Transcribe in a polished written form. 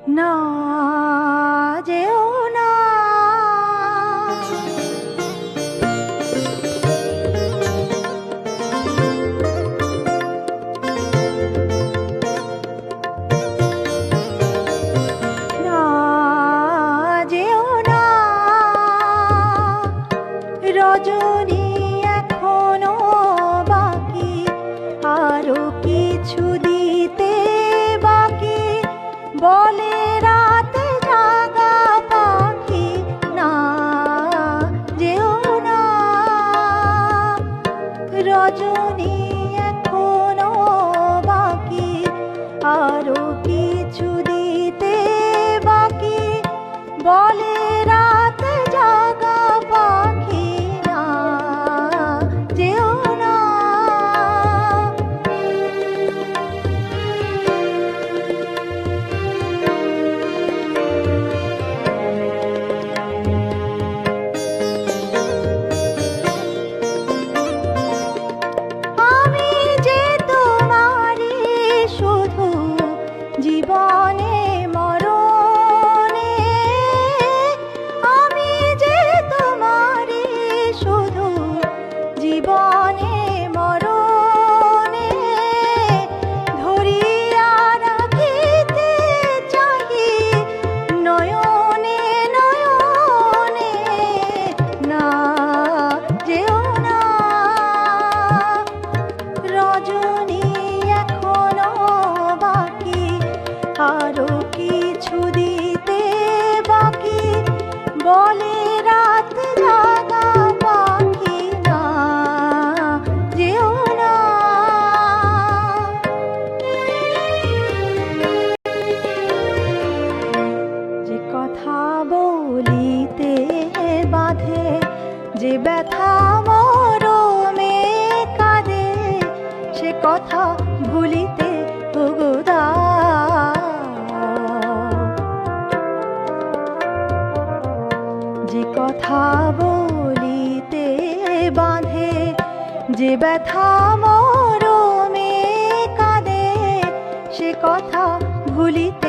না যেও না। না যেও না, রজনী এখনো বাকি, আরো কিছু দিতে বাকি, বলে রাত জাগা পাখি। না যেও না, রজনী এখনো বাকি, আরো কিছু দিতে বাকি, বলে রাত জাগা পাখি। না যেও না। আমি যে তোমারই শুধু জীবনে মরণে, আমি যে তোমারই শুধু জীবনে মরণে, ধরিয়া রাখিতে চাহি নয়নে নয়নে। না যেও না, রজনী এখনো বাকি, আরো কিছু দিতে বাকি, বলে রাত জাগা পাখি। না যেও না। যে কথা বলিতে বাঁধে, যে ব্যথা মরমে কাঁদে, সে কথা ভুলিতে ওগো দাও। যে কথা বলিতে বাঁধে, যে ব্যথা মরমে কাঁদে, সে কথা ভুলিতে